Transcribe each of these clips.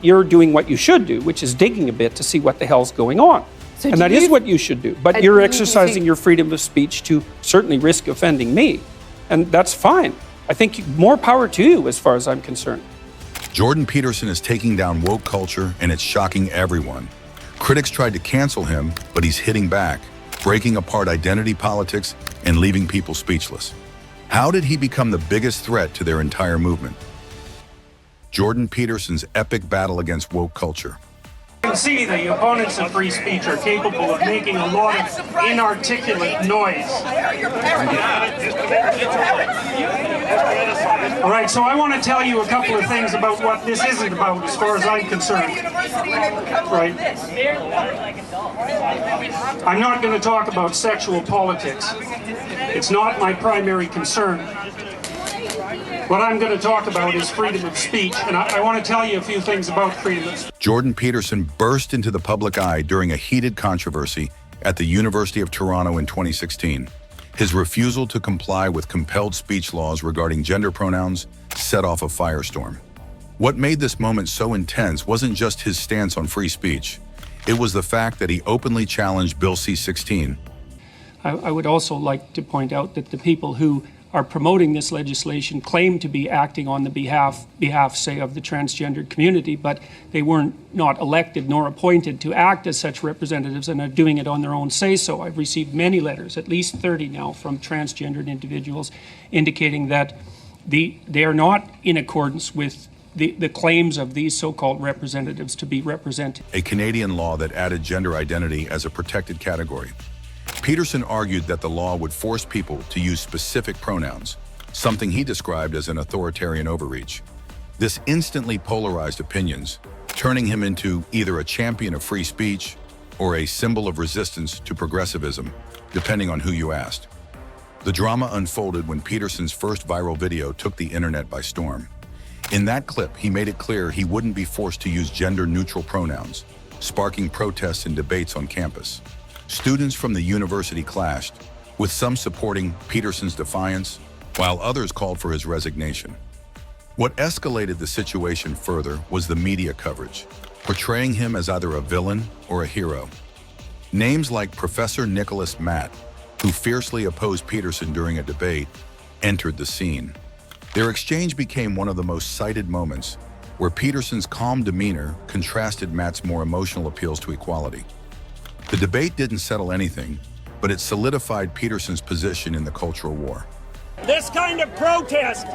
You're doing what you should do, which is digging a bit to see what the hell's going on. So and that is what you should do. But you're exercising your freedom of speech to certainly risk offending me. And that's fine. I think more power to you as far as I'm concerned. Jordan Peterson is taking down woke culture, and it's shocking everyone. Critics tried to cancel him, but he's hitting back, breaking apart identity politics and leaving people speechless. How did he become the biggest threat to their entire movement? Jordan Peterson's epic battle against woke culture. You can see the opponents of free speech are capable of making a lot of inarticulate noise. All right, so I want to tell you a couple of things about what this isn't about as far as I'm concerned. Right? I'm not going to talk about sexual politics. It's not my primary concern. What I'm going to talk about is freedom of speech, and I want to tell you a few things about freedom of speech. Jordan Peterson burst into the public eye during a heated controversy at the University of Toronto in 2016. His refusal to comply with compelled speech laws regarding gender pronouns set off a firestorm. What made this moment so intense wasn't just his stance on free speech. It was the fact that he openly challenged Bill C-16. I would also like to point out that the people who are promoting this legislation claim to be acting on the behalf, say, of the transgendered community, but they weren't not elected nor appointed to act as such representatives and are doing it on their own say-so. I've received many letters, at least 30 now, from transgendered individuals indicating that they are not in accordance with the claims of these so-called representatives to be represented. A Canadian law that added gender identity as a protected category. Peterson argued that the law would force people to use specific pronouns, something he described as an authoritarian overreach. This instantly polarized opinions, turning him into either a champion of free speech or a symbol of resistance to progressivism, depending on who you asked. The drama unfolded when Peterson's first viral video took the internet by storm. In that clip, he made it clear he wouldn't be forced to use gender-neutral pronouns, sparking protests and debates on campus. Students from the university clashed, with some supporting Peterson's defiance, while others called for his resignation. What escalated the situation further was the media coverage, portraying him as either a villain or a hero. Names like Professor Nicholas Matt, who fiercely opposed Peterson during a debate, entered the scene. Their exchange became one of the most cited moments, where Peterson's calm demeanor contrasted Matt's more emotional appeals to equality. The debate didn't settle anything, but it solidified Peterson's position in the cultural war. This kind of protest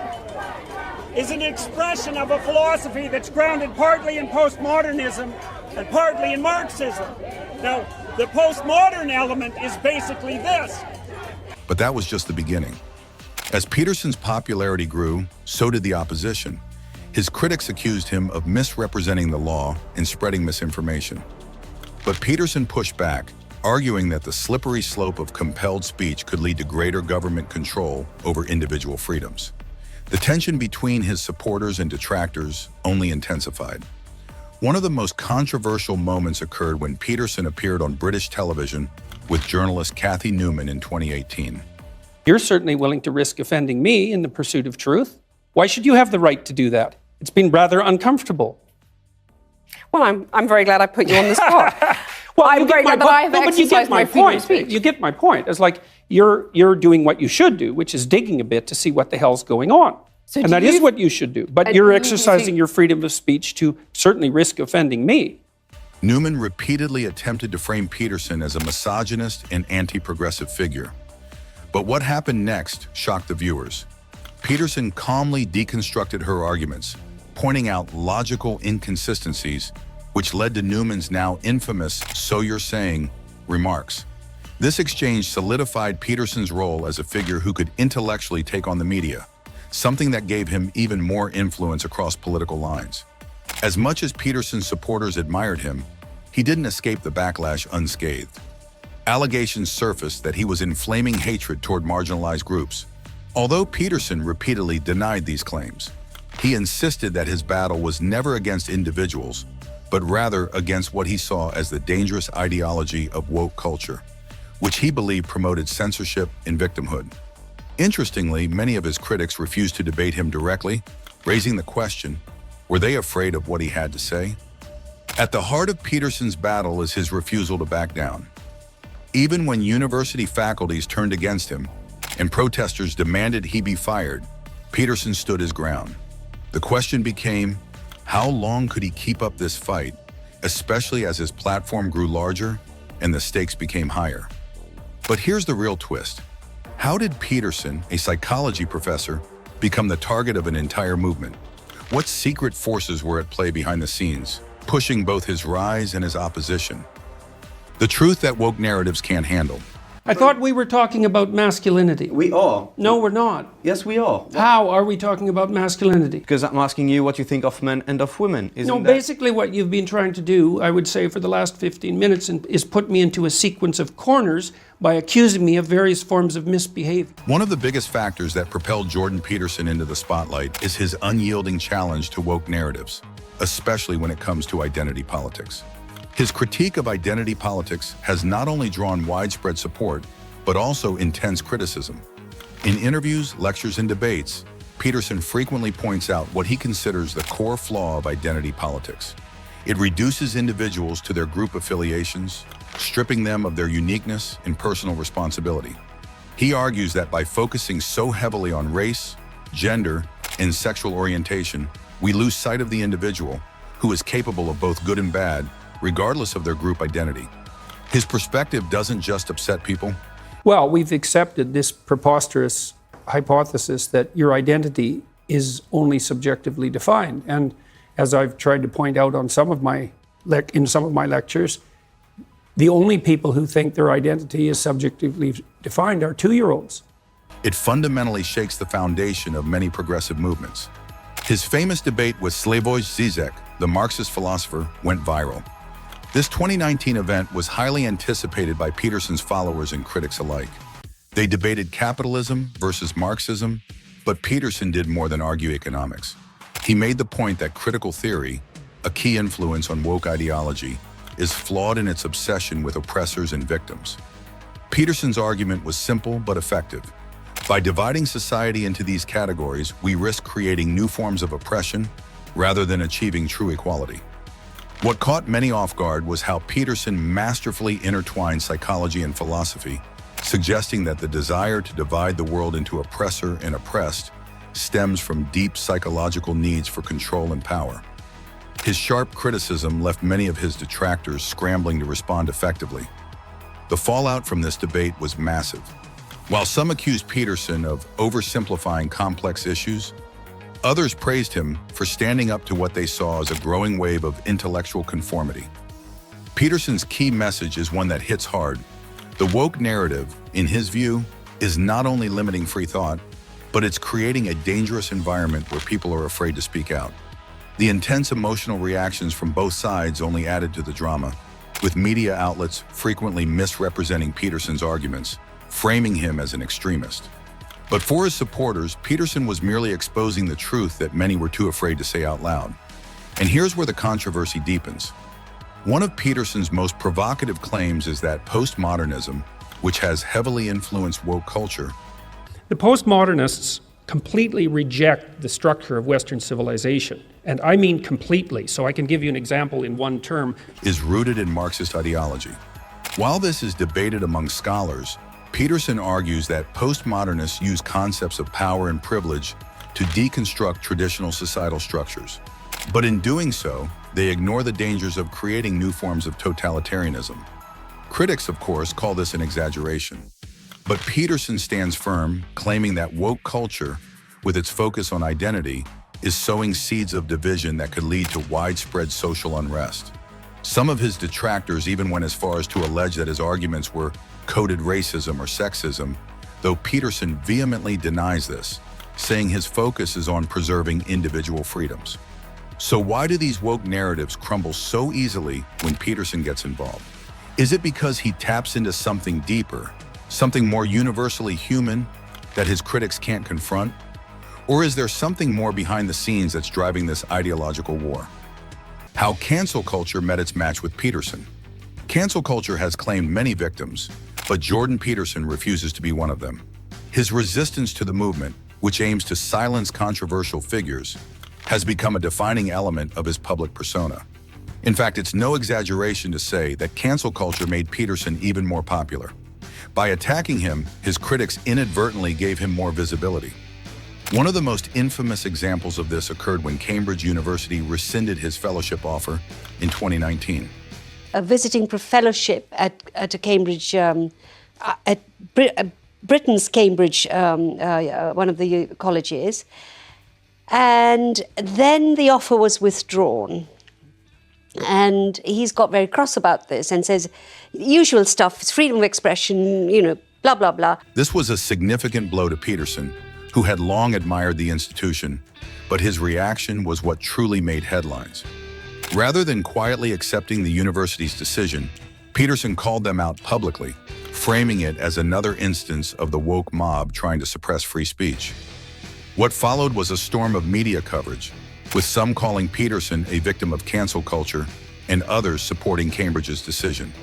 is an expression of a philosophy that's grounded partly in postmodernism and partly in Marxism. Now, the postmodern element is basically this. But that was just the beginning. As Peterson's popularity grew, so did the opposition. His critics accused him of misrepresenting the law and spreading misinformation. But Peterson pushed back, arguing that the slippery slope of compelled speech could lead to greater government control over individual freedoms. The tension between his supporters and detractors only intensified. One of the most controversial moments occurred when Peterson appeared on British television with journalist Cathy Newman in 2018. You're certainly willing to risk offending me in the pursuit of truth. Why should you have the right to do that? It's been rather uncomfortable. Well, I'm very glad I put you on the spot. Well, I'm very glad that I have exercised my freedom of speech. You get my point. It's like you're doing what you should do, which is digging a bit to see what the hell's going on. So and that is what you should do. But you're exercising your freedom of speech to certainly risk offending me. Newman repeatedly attempted to frame Peterson as a misogynist and anti-progressive figure. But what happened next shocked the viewers. Peterson calmly deconstructed her arguments, pointing out logical inconsistencies, which led to Newman's now infamous "so you're saying" remarks. This exchange solidified Peterson's role as a figure who could intellectually take on the media, something that gave him even more influence across political lines. As much as Peterson's supporters admired him, he didn't escape the backlash unscathed. Allegations surfaced that he was inflaming hatred toward marginalized groups. Although Peterson repeatedly denied these claims, he insisted that his battle was never against individuals, but rather against what he saw as the dangerous ideology of woke culture, which he believed promoted censorship and victimhood. Interestingly, many of his critics refused to debate him directly, raising the question, Were they afraid of what he had to say? At the heart of Peterson's battle is his refusal to back down. Even when university faculties turned against him and protesters demanded he be fired, Peterson stood his ground. The question became, how long could he keep up this fight, especially as his platform grew larger and the stakes became higher? But here's the real twist. How did Peterson, a psychology professor, become the target of an entire movement? What secret forces were at play behind the scenes, pushing both his rise and his opposition? The truth that woke narratives can't handle. I thought we were talking about masculinity. We are. No, we're not. Yes, we are. How are we talking about masculinity? Because I'm asking you what you think of men and of women. Isn't No, that... basically what you've been trying to do, I would say for the last 15 minutes, is put me into a sequence of corners by accusing me of various forms of misbehavior. One of the biggest factors that propelled Jordan Peterson into the spotlight is his unyielding challenge to woke narratives, especially when it comes to identity politics. His critique of identity politics has not only drawn widespread support, but also intense criticism. In interviews, lectures, and debates, Peterson frequently points out what he considers the core flaw of identity politics. It reduces individuals to their group affiliations, stripping them of their uniqueness and personal responsibility. He argues that by focusing so heavily on race, gender, and sexual orientation, we lose sight of the individual, who is capable of both good and bad, regardless of their group identity. His perspective doesn't just upset people. Well, we've accepted this preposterous hypothesis that your identity is only subjectively defined. And as I've tried to point out on some of my lectures, the only people who think their identity is subjectively defined are 2-year-olds. It fundamentally shakes the foundation of many progressive movements. His famous debate with Slavoj Žižek, the Marxist philosopher, went viral. This 2019 event was highly anticipated by Peterson's followers and critics alike. They debated capitalism versus Marxism, but Peterson did more than argue economics. He made the point that critical theory, a key influence on woke ideology, is flawed in its obsession with oppressors and victims. Peterson's argument was simple but effective. By dividing society into these categories, we risk creating new forms of oppression rather than achieving true equality. What caught many off guard was how Peterson masterfully intertwined psychology and philosophy, suggesting that the desire to divide the world into oppressor and oppressed stems from deep psychological needs for control and power. His sharp criticism left many of his detractors scrambling to respond effectively. The fallout from this debate was massive. While some accused Peterson of oversimplifying complex issues, others praised him for standing up to what they saw as a growing wave of intellectual conformity. Peterson's key message is one that hits hard. The woke narrative, in his view, is not only limiting free thought, but it's creating a dangerous environment where people are afraid to speak out. The intense emotional reactions from both sides only added to the drama, with media outlets frequently misrepresenting Peterson's arguments, framing him as an extremist. But for his supporters, Peterson was merely exposing the truth that many were too afraid to say out loud. And here's where the controversy deepens. One of Peterson's most provocative claims is that postmodernism, which has heavily influenced woke culture, The postmodernists completely reject the structure of Western civilization. And I mean completely. So I can give you an example in one term. is rooted in Marxist ideology. While this is debated among scholars, Peterson argues that postmodernists use concepts of power and privilege to deconstruct traditional societal structures. But in doing so, they ignore the dangers of creating new forms of totalitarianism. Critics, of course, call this an exaggeration. But Peterson stands firm, claiming that woke culture, with its focus on identity, is sowing seeds of division that could lead to widespread social unrest. Some of his detractors even went as far as to allege that his arguments were coded racism or sexism, though Peterson vehemently denies this, saying his focus is on preserving individual freedoms. So why do these woke narratives crumble so easily when Peterson gets involved? Is it because he taps into something deeper, something more universally human that his critics can't confront? Or is there something more behind the scenes that's driving this ideological war? How cancel culture met its match with Peterson. Cancel culture has claimed many victims, but Jordan Peterson refuses to be one of them. His resistance to the movement, which aims to silence controversial figures, has become a defining element of his public persona. In fact, it's no exaggeration to say that cancel culture made Peterson even more popular. By attacking him, his critics inadvertently gave him more visibility. One of the most infamous examples of this occurred when Cambridge University rescinded his fellowship offer in 2019. A visiting fellowship at a Cambridge, Britain's Cambridge, one of the colleges, and then the offer was withdrawn. And he's got very cross about this and says, usual stuff, it's freedom of expression, blah, blah, blah. This was a significant blow to Peterson, who had long admired the institution, but his reaction was what truly made headlines. Rather than quietly accepting the university's decision, Peterson called them out publicly, framing it as another instance of the woke mob trying to suppress free speech. What followed was a storm of media coverage, with some calling Peterson a victim of cancel culture and others supporting Cambridge's decision.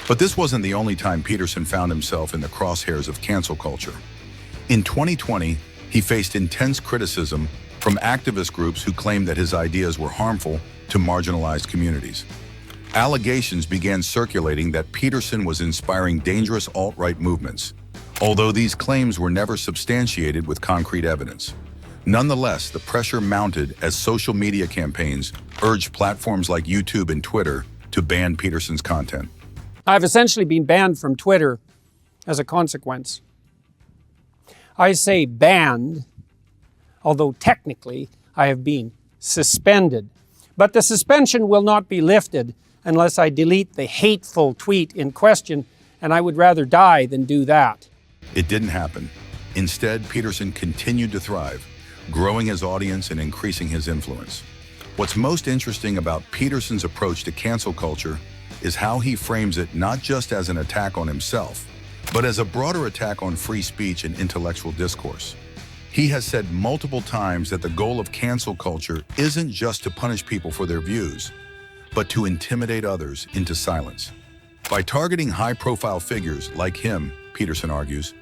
But this wasn't the only time Peterson found himself in the crosshairs of cancel culture. In 2020, he faced intense criticism from activist groups who claimed that his ideas were harmful to marginalized communities. Allegations began circulating that Peterson was inspiring dangerous alt-right movements, although these claims were never substantiated with concrete evidence. Nonetheless, the pressure mounted as social media campaigns urged platforms like YouTube and Twitter to ban Peterson's content. I've essentially been banned from Twitter as a consequence. I say banned, although technically I have been suspended. But the suspension will not be lifted unless I delete the hateful tweet in question, and I would rather die than do that. It didn't happen. Instead, Peterson continued to thrive, growing his audience and increasing his influence. What's most interesting about Peterson's approach to cancel culture is how he frames it not just as an attack on himself, but as a broader attack on free speech and intellectual discourse. He has said multiple times that the goal of cancel culture isn't just to punish people for their views, but to intimidate others into silence. By targeting high-profile figures like him, Peterson argues,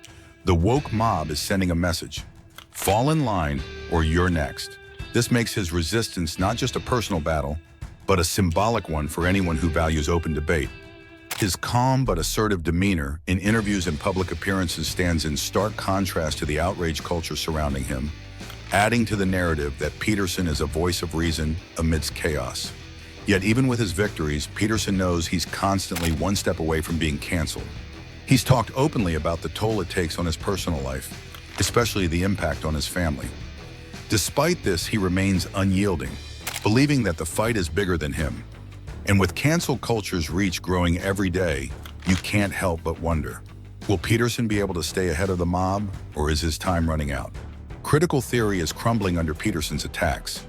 the woke mob is sending a message: fall in line or you're next. This makes his resistance not just a personal battle, but a symbolic one for anyone who values open debate. His calm but assertive demeanor in interviews and public appearances stands in stark contrast to the outrage culture surrounding him, adding to the narrative that Peterson is a voice of reason amidst chaos. Yet even with his victories, Peterson knows he's constantly one step away from being canceled. He's talked openly about the toll it takes on his personal life, especially the impact on his family. Despite this, he remains unyielding, believing that the fight is bigger than him. And with cancel culture's reach growing every day, you can't help but wonder, will Peterson be able to stay ahead of the mob, or is his time running out? Critical theory is crumbling under Peterson's attacks.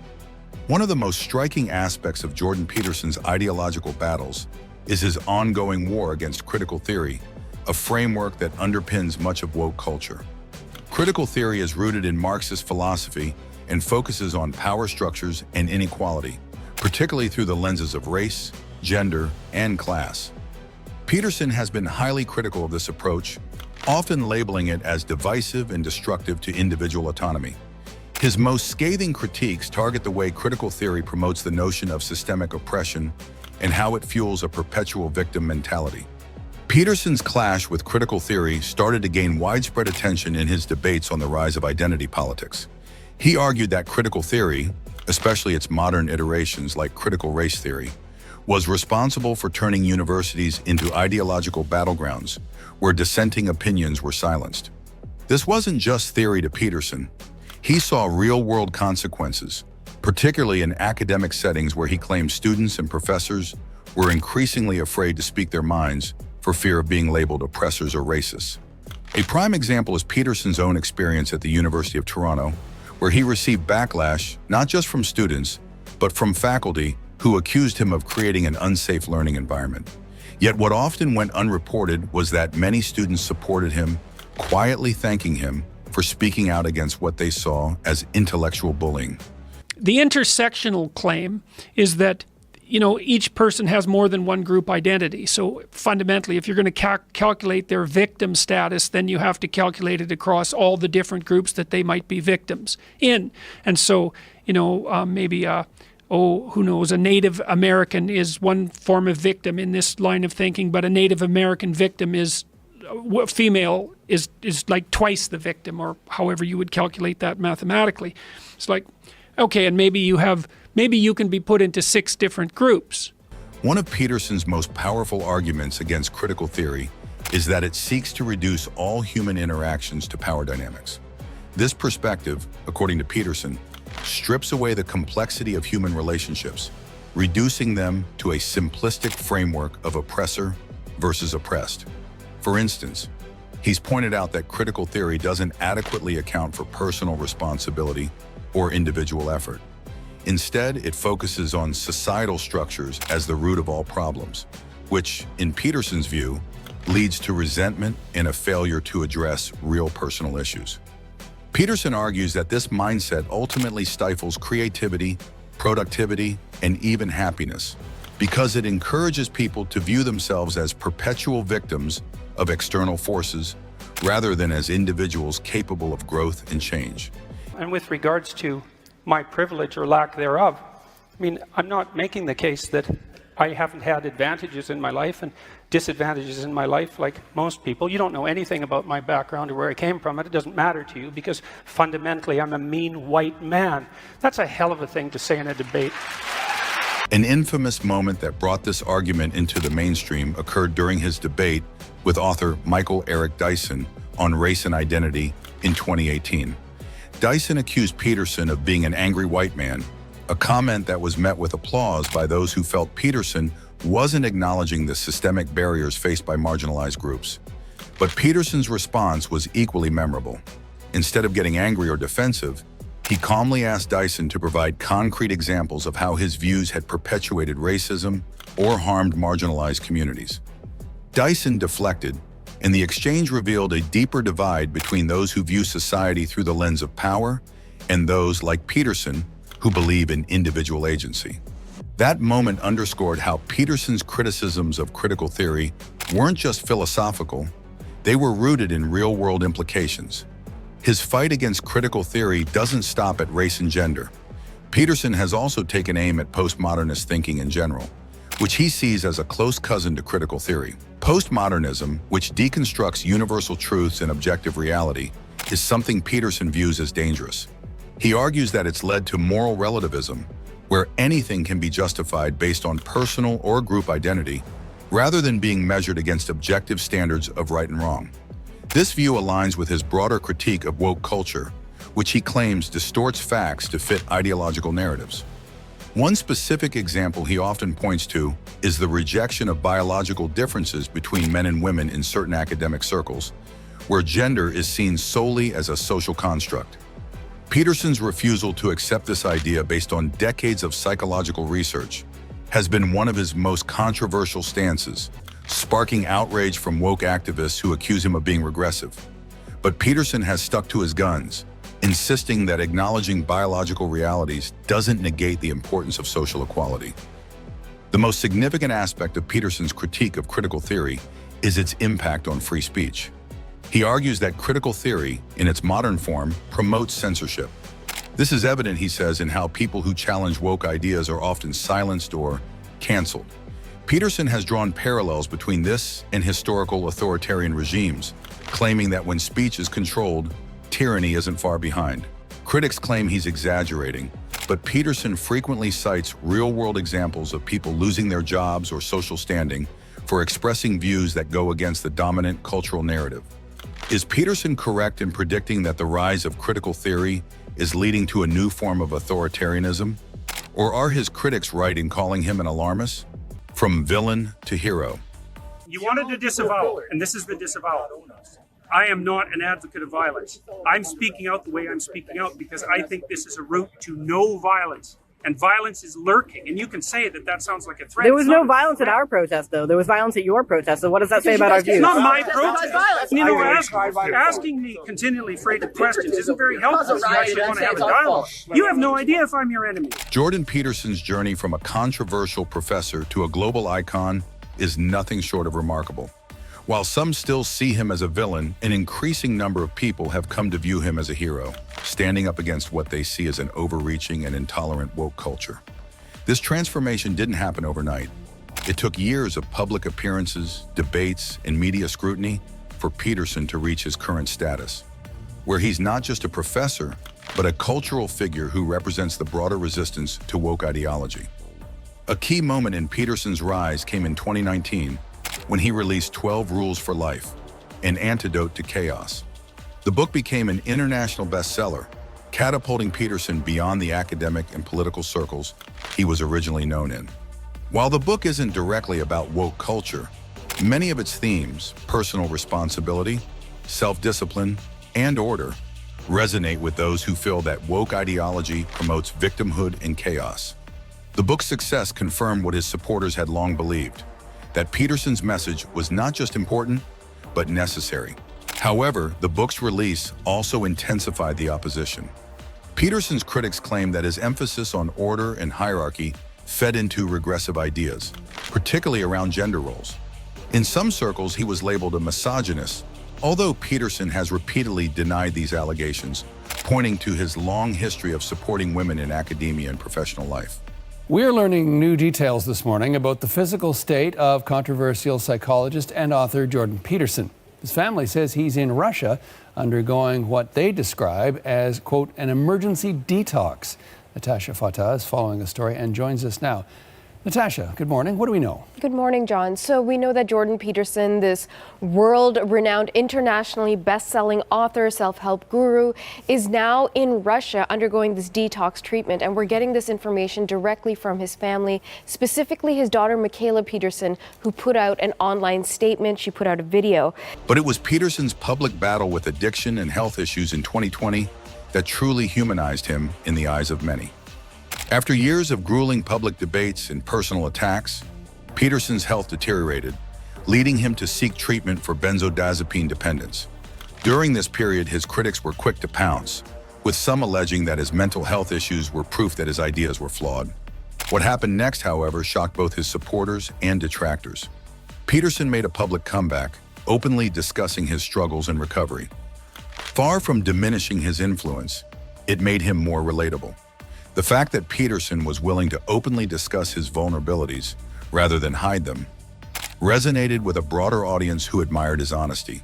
One of the most striking aspects of Jordan Peterson's ideological battles is his ongoing war against critical theory, a framework that underpins much of woke culture. Critical theory is rooted in Marxist philosophy and focuses on power structures and inequality, particularly through the lenses of race, gender, and class. Peterson has been highly critical of this approach, often labeling it as divisive and destructive to individual autonomy. His most scathing critiques target the way critical theory promotes the notion of systemic oppression and how it fuels a perpetual victim mentality. Peterson's clash with critical theory started to gain widespread attention in his debates on the rise of identity politics. He argued that critical theory, especially its modern iterations like critical race theory, was responsible for turning universities into ideological battlegrounds where dissenting opinions were silenced. This wasn't just theory to Peterson. He saw real-world consequences, particularly in academic settings where he claimed students and professors were increasingly afraid to speak their minds for fear of being labeled oppressors or racists. A prime example is Peterson's own experience at the University of Toronto, where he received backlash not just from students, but from faculty who accused him of creating an unsafe learning environment. Yet what often went unreported was that many students supported him, quietly thanking him for speaking out against what they saw as intellectual bullying. The intersectional claim is that each person has more than one group identity. So fundamentally, if you're going to calculate their victim status, then you have to calculate it across all the different groups that they might be victims in. And so, maybe who knows, a Native American is one form of victim in this line of thinking, but a Native American victim is female is like twice the victim, or however you would calculate that mathematically. It's like, okay, and maybe you can be put into 6 different groups. One of Peterson's most powerful arguments against critical theory is that it seeks to reduce all human interactions to power dynamics. This perspective, according to Peterson, strips away the complexity of human relationships, reducing them to a simplistic framework of oppressor versus oppressed. For instance, he's pointed out that critical theory doesn't adequately account for personal responsibility or individual effort. Instead, it focuses on societal structures as the root of all problems, which, in Peterson's view, leads to resentment and a failure to address real personal issues. Peterson argues that this mindset ultimately stifles creativity, productivity, and even happiness, because it encourages people to view themselves as perpetual victims of external forces rather than as individuals capable of growth and change. And with regards to my privilege or lack thereof, I'm not making the case that I haven't had advantages in my life and disadvantages in my life like most people. You don't know anything about my background or where I came from, and it doesn't matter to you because fundamentally I'm a mean white man. That's a hell of a thing to say in a debate. An infamous moment that brought this argument into the mainstream occurred during his debate with author Michael Eric Dyson on race and identity in 2018. Dyson accused Peterson of being an angry white man, a comment that was met with applause by those who felt Peterson wasn't acknowledging the systemic barriers faced by marginalized groups. But Peterson's response was equally memorable. Instead of getting angry or defensive, he calmly asked Dyson to provide concrete examples of how his views had perpetuated racism or harmed marginalized communities. Dyson deflected, and the exchange revealed a deeper divide between those who view society through the lens of power and those, like Peterson, who believe in individual agency. That moment underscored how Peterson's criticisms of critical theory weren't just philosophical, they were rooted in real-world implications. His fight against critical theory doesn't stop at race and gender. Peterson has also taken aim at postmodernist thinking in general, which he sees as a close cousin to critical theory. Postmodernism, which deconstructs universal truths and objective reality, is something Peterson views as dangerous. He argues that it's led to moral relativism, where anything can be justified based on personal or group identity, rather than being measured against objective standards of right and wrong. This view aligns with his broader critique of woke culture, which he claims distorts facts to fit ideological narratives. One specific example he often points to is the rejection of biological differences between men and women in certain academic circles, where gender is seen solely as a social construct. Peterson's refusal to accept this idea based on decades of psychological research has been one of his most controversial stances, sparking outrage from woke activists who accuse him of being regressive. But Peterson has stuck to his guns, insisting that acknowledging biological realities doesn't negate the importance of social equality. The most significant aspect of Peterson's critique of critical theory is its impact on free speech. He argues that critical theory, in its modern form, promotes censorship. This is evident, he says, in how people who challenge woke ideas are often silenced or canceled. Peterson has drawn parallels between this and historical authoritarian regimes, claiming that when speech is controlled, tyranny isn't far behind. Critics claim he's exaggerating, but Peterson frequently cites real-world examples of people losing their jobs or social standing for expressing views that go against the dominant cultural narrative. Is Peterson correct in predicting that the rise of critical theory is leading to a new form of authoritarianism? Or are his critics right in calling him an alarmist? From villain to hero. You wanted to disavow, and this is the disavowal. I am not an advocate of violence. I'm speaking out the way I'm speaking out because I think this is a route to no violence. and violence is lurking. And you can say that that sounds like a threat. There was no violence at our protest, though. There was violence at your protest. So what does that say about our views? It's not my protest. You know, asking me continually freighted questions isn't very helpful if you actually want to have a dialogue. You have no idea if I'm your enemy. Jordan Peterson's journey from a controversial professor to a global icon is nothing short of remarkable. While some still see him as a villain, an increasing number of people have come to view him as a hero, standing up against what they see as an overreaching and intolerant woke culture. This transformation didn't happen overnight. It took years of public appearances, debates, and media scrutiny for Peterson to reach his current status, where he's not just a professor, but a cultural figure who represents the broader resistance to woke ideology. A key moment in Peterson's rise came in 2019, when he released 12 Rules for Life, an antidote to chaos. The book became an international bestseller, catapulting Peterson beyond the academic and political circles he was originally known in. While the book isn't directly about woke culture, many of its themes, personal responsibility, self-discipline, and order, resonate with those who feel that woke ideology promotes victimhood and chaos. The book's success confirmed what his supporters had long believed, that Peterson's message was not just important, but necessary. However, the book's release also intensified the opposition. Peterson's critics claimed that his emphasis on order and hierarchy fed into regressive ideas, particularly around gender roles. In some circles, he was labeled a misogynist, although Peterson has repeatedly denied these allegations, pointing to his long history of supporting women in academia and professional life. We're learning new details this morning about the physical state of controversial psychologist and author Jordan Peterson. His family says he's in Russia undergoing what they describe as, quote, an emergency detox. Natasha Fatah is following the story and joins us now. Natasha, good morning. What do we know? Good morning, John. So we know that Jordan Peterson, this world-renowned, internationally best-selling author, self-help guru, is now in Russia undergoing this detox treatment. And we're getting this information directly from his family, specifically his daughter, Michaela Peterson, who put out an online statement. She put out a video. But it was Peterson's public battle with addiction and health issues in 2020 that truly humanized him in the eyes of many. After years of grueling public debates and personal attacks, Peterson's health deteriorated, leading him to seek treatment for benzodiazepine dependence. During this period, his critics were quick to pounce, with some alleging that his mental health issues were proof that his ideas were flawed. What happened next, however, shocked both his supporters and detractors. Peterson made a public comeback, openly discussing his struggles and recovery. Far from diminishing his influence, it made him more relatable. The fact that Peterson was willing to openly discuss his vulnerabilities rather than hide them resonated with a broader audience who admired his honesty.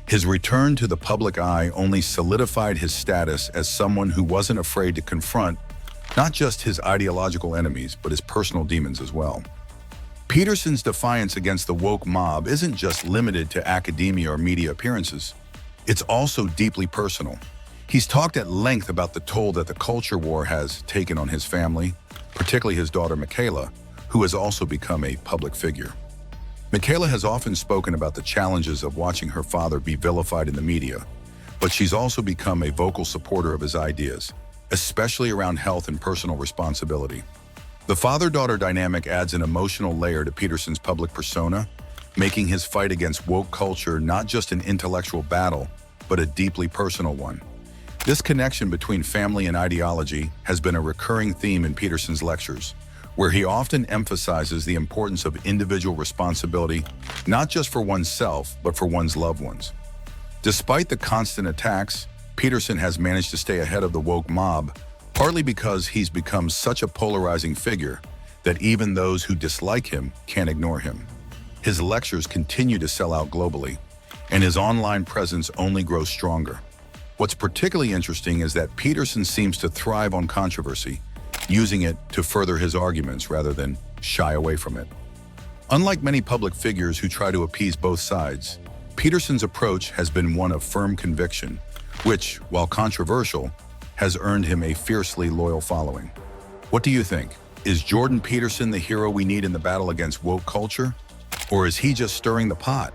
His return to the public eye only solidified his status as someone who wasn't afraid to confront not just his ideological enemies, but his personal demons as well. Peterson's defiance against the woke mob isn't just limited to academia or media appearances. It's also deeply personal. He's talked at length about the toll that the culture war has taken on his family, particularly his daughter Michaela, who has also become a public figure. Michaela has often spoken about the challenges of watching her father be vilified in the media, but she's also become a vocal supporter of his ideas, especially around health and personal responsibility. The father-daughter dynamic adds an emotional layer to Peterson's public persona, making his fight against woke culture not just an intellectual battle, but a deeply personal one. This connection between family and ideology has been a recurring theme in Peterson's lectures, where he often emphasizes the importance of individual responsibility, not just for oneself, but for one's loved ones. Despite the constant attacks, Peterson has managed to stay ahead of the woke mob, partly because he's become such a polarizing figure that even those who dislike him can't ignore him. His lectures continue to sell out globally, and his online presence only grows stronger. What's particularly interesting is that Peterson seems to thrive on controversy, using it to further his arguments rather than shy away from it. Unlike many public figures who try to appease both sides, Peterson's approach has been one of firm conviction, which, while controversial, has earned him a fiercely loyal following. What do you think? Is Jordan Peterson the hero we need in the battle against woke culture? Or is he just stirring the pot?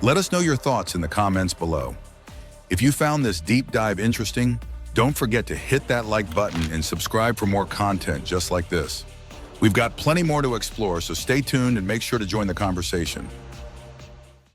Let us know your thoughts in the comments below. If you found this deep dive interesting, Don't forget to hit that like button and subscribe for more content just like this. We've got plenty more to explore, so stay tuned and make sure to join the conversation.